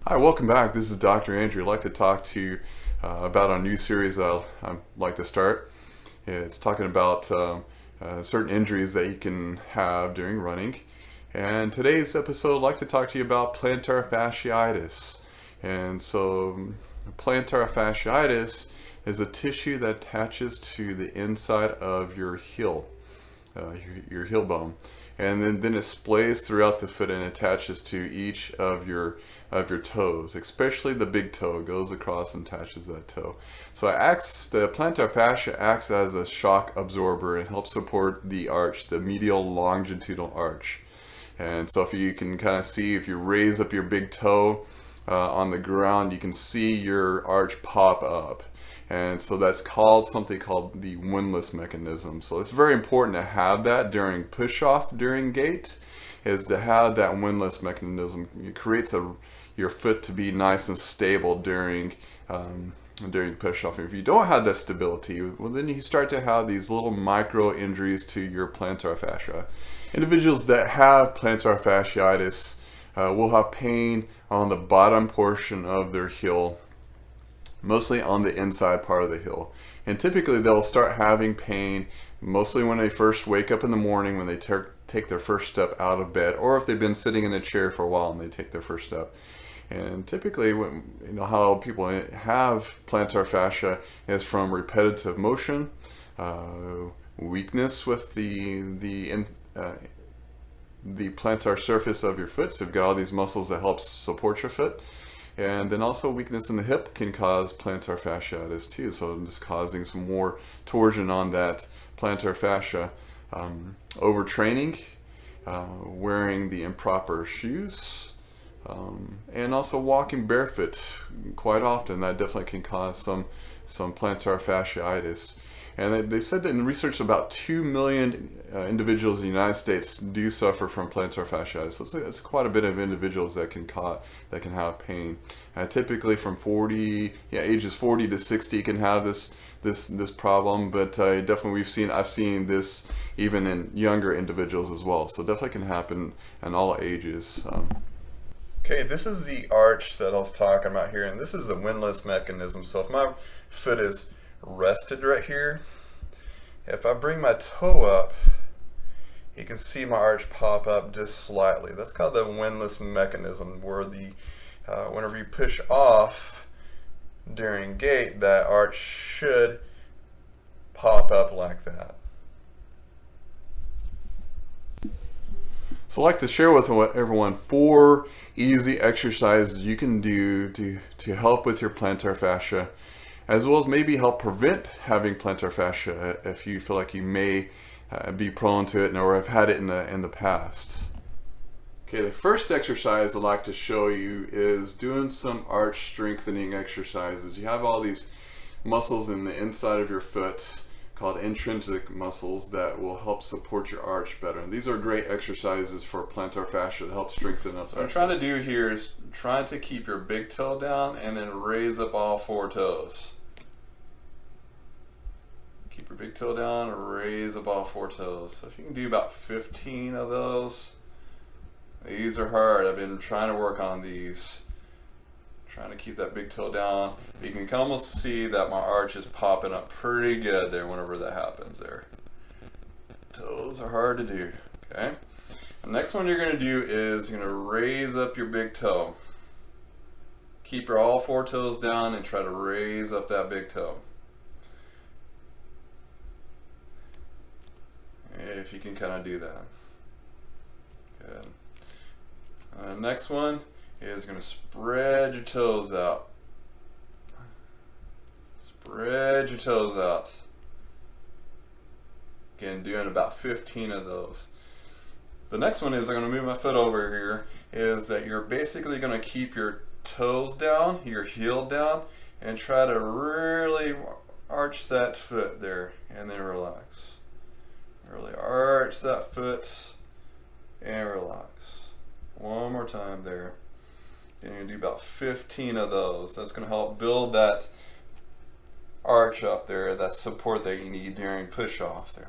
Hi, welcome back. This is Dr. Andrew. I'd like to talk to you about a new series I'd like to start. It's talking about certain injuries that you can have during running. And today's episode, I'd like to talk to you about plantar fasciitis. And so, plantar fasciitis is a tissue that attaches to the inside of your heel, your heel bone, and then it splays throughout the foot and attaches to each of your toes, especially the big toe. It goes across and attaches that toe. So the plantar fascia acts as a shock absorber and helps support the arch, the medial longitudinal arch. And so if you can kind of see, if you raise up your big toe on the ground, you can see your arch pop up. And so that's called something called the Windlass Mechanism. So it's very important to have that during push-off, during gait, is to have that Windlass Mechanism. It creates your foot to be nice and stable during push-off. If you don't have that stability, well, then you start to have these little micro injuries to your plantar fascia. Individuals that have plantar fasciitis will have pain on the bottom portion of their heel, mostly on the inside part of the heel. And typically they'll start having pain mostly when they first wake up in the morning, when they take their first step out of bed, or if they've been sitting in a chair for a while and they take their first step. And typically, how people have plantar fascia is from repetitive motion, weakness with the plantar surface of your foot. So you've got all these muscles that help support your foot. And then also weakness in the hip can cause plantar fasciitis too. So just causing some more torsion on that plantar fascia. Overtraining, wearing the improper shoes, and also walking barefoot quite often. That definitely can cause some plantar fasciitis. And they said that in research about 2 million individuals in the United States do suffer from plantar fasciitis. So it's quite a bit of individuals that can have pain. Typically from ages 40 to 60 can have this problem, but definitely I've seen this even in younger individuals as well. So definitely can happen in all ages. Okay, this is the arch that I was talking about here, and this is the Windlass Mechanism. So if my foot is rested right here, if I bring my toe up, you can see my arch pop up just slightly. That's called the Windlass Mechanism, where whenever you push off during gait, that arch should pop up like that. So I'd like to share with everyone 4 easy exercises you can do to help with your plantar fascia, as well as maybe help prevent having plantar fascia if you feel like you may be prone to it or have had it in the past. Okay, the first exercise I'd like to show you is doing some arch strengthening exercises. You have all these muscles in the inside of your foot called intrinsic muscles that will help support your arch better. And these are great exercises for plantar fascia to help strengthen us. What I'm trying to do here is trying to keep your big toe down and then raise up all 4 toes. Keep your big toe down and raise up all 4 toes. So if you can do about 15 of those. These are hard. I've been trying to work on these. Trying to keep that big toe down. You can almost see that my arch is popping up pretty good there whenever that happens there. Toes are hard to do. Okay. The next one you're going to do is you're going to raise up your big toe. Keep your all 4 toes down and try to raise up that big toe. If you can kind of do that. Good. Next one is going to spread your toes out. Spread your toes out. Again, doing about 15 of those. The next one is I'm going to move my foot over here, is that you're basically going to keep your toes down, your heel down, and try to really arch that foot there, and then relax. Really arch that foot and relax. One more time there. And you're going to do about 15 of those. That's going to help build that arch up there, that support that you need during push-off there.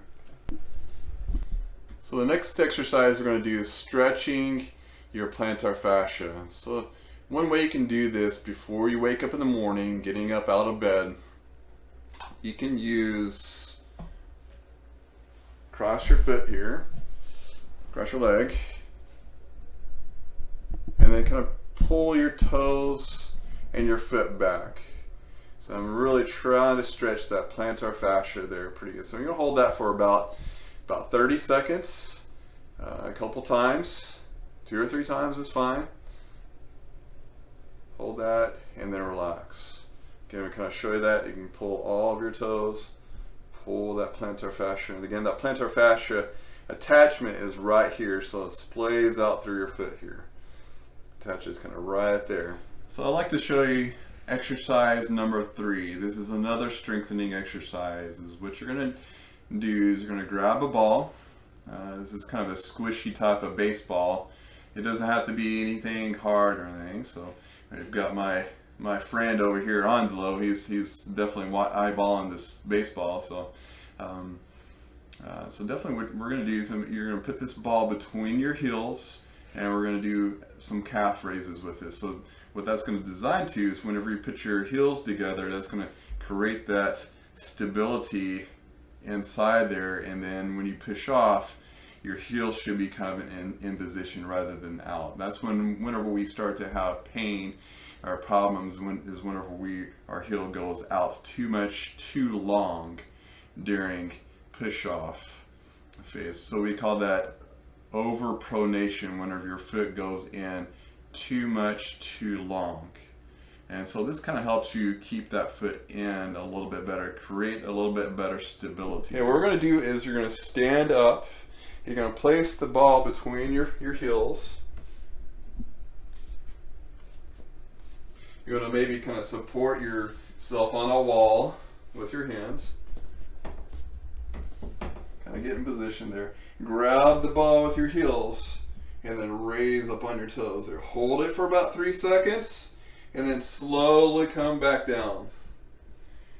So the next exercise we're going to do is stretching your plantar fascia. So one way you can do this before you wake up in the morning, getting up out of bed, you can cross your foot here, cross your leg, and then kind of pull your toes and your foot back. So I'm really trying to stretch that plantar fascia there pretty good. So I'm going to hold that for about 30 seconds, a couple times, 2 or 3 times is fine. Hold that and then relax. Again, we kind of show you that. You can pull all of your toes, pull that plantar fascia. And again, that plantar fascia attachment is right here, so it splays out through your foot here. Attaches kind of right there. So I'd like to show you exercise number 3. This is another strengthening exercise. Is what you're going to do is you're going to grab a ball. This is kind of a squishy type of baseball. It doesn't have to be anything hard or anything. So I've got my friend over here, Onslow. He's definitely eyeballing this baseball. So so definitely what we're going to do, you're going to put this ball between your heels, and we're going to do some calf raises with this. So what that's going to design to is whenever you put your heels together, that's going to create that stability inside there, and then when you push off, your heels should be kind of in position rather than out. That's whenever we start to have pain or problems, whenever our heel goes out too much, too long during push off phase. So we call that overpronation, whenever your foot goes in too much, too long. And so this kind of helps you keep that foot in a little bit better, create a little bit better stability. Okay, what we're going to do is you're going to stand up. You're going to place the ball between your heels. You're going to maybe kind of support yourself on a wall with your hands. Kind of get in position there. Grab the ball with your heels and then raise up on your toes there. Hold it for about 3 seconds and then slowly come back down.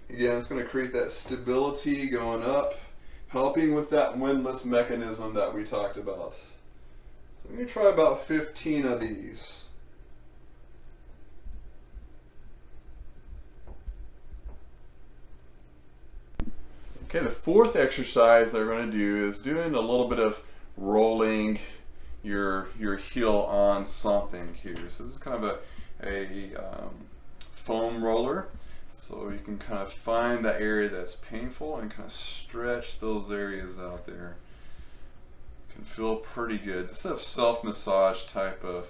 Again, it's going to create that stability going up, helping with that windlass mechanism that we talked about. So I'm going to try about 15 of these. Okay, the 4th exercise that we're going to do is doing a little bit of rolling your heel on something here. So this is kind of a foam roller. So you can kind of find that area that's painful and kind of stretch those areas out there. Can feel pretty good. Just a self-massage type of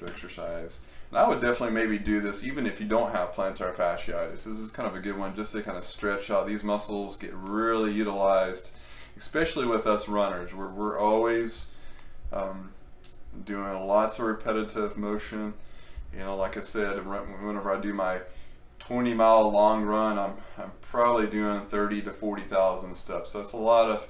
exercise. And I would definitely maybe do this even if you don't have plantar fasciitis. This is kind of a good one just to kind of stretch out. These muscles get really utilized, especially with us runners. We're always doing lots of repetitive motion. You know, like I said, whenever I do my 20-mile long run, I'm probably doing 30 to 40,000 steps. That's a lot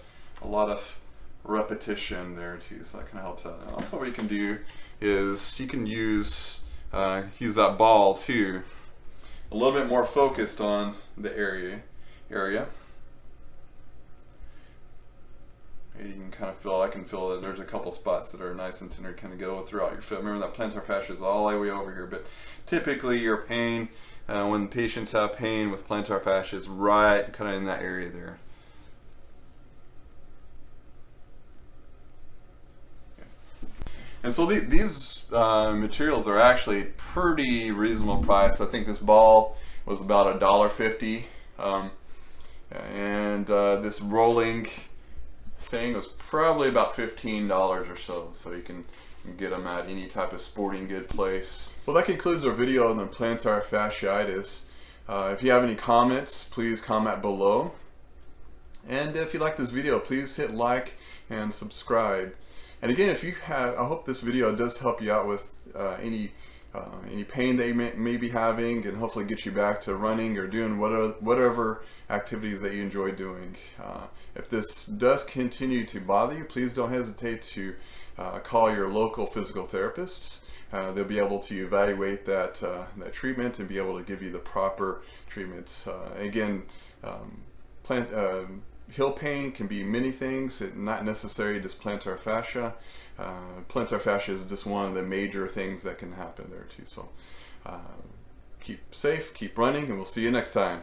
of repetition there too. So that kind of helps out. And also, what you can do is you can use that ball too, a little bit more focused on the area. You can kind of feel, I can feel that there's a couple spots that are nice and tender, kind of go throughout your foot. Remember that plantar fascia is all the way over here, but typically your pain, when patients have pain with plantar fascia, is right kind of in that area there. And so these materials are actually pretty reasonable price. I think this ball was about $1.50, and this rolling thing was probably about $15 or so. So you can get them at any type of sporting good place. Well, that concludes our video on the plantar fasciitis. If you have any comments, please comment below. And if you like this video, please hit like and subscribe. And again, if you have, I hope this video does help you out with any pain that you may be having, and hopefully get you back to running or doing whatever activities that you enjoy doing. If this does continue to bother you, please don't hesitate to call your local physical therapists. They'll be able to evaluate that treatment and be able to give you the proper treatments. Again, heel pain can be many things, not necessarily just plantar fascia. Plantar fascia is just one of the major things that can happen there too. So keep safe, keep running, and we'll see you next time.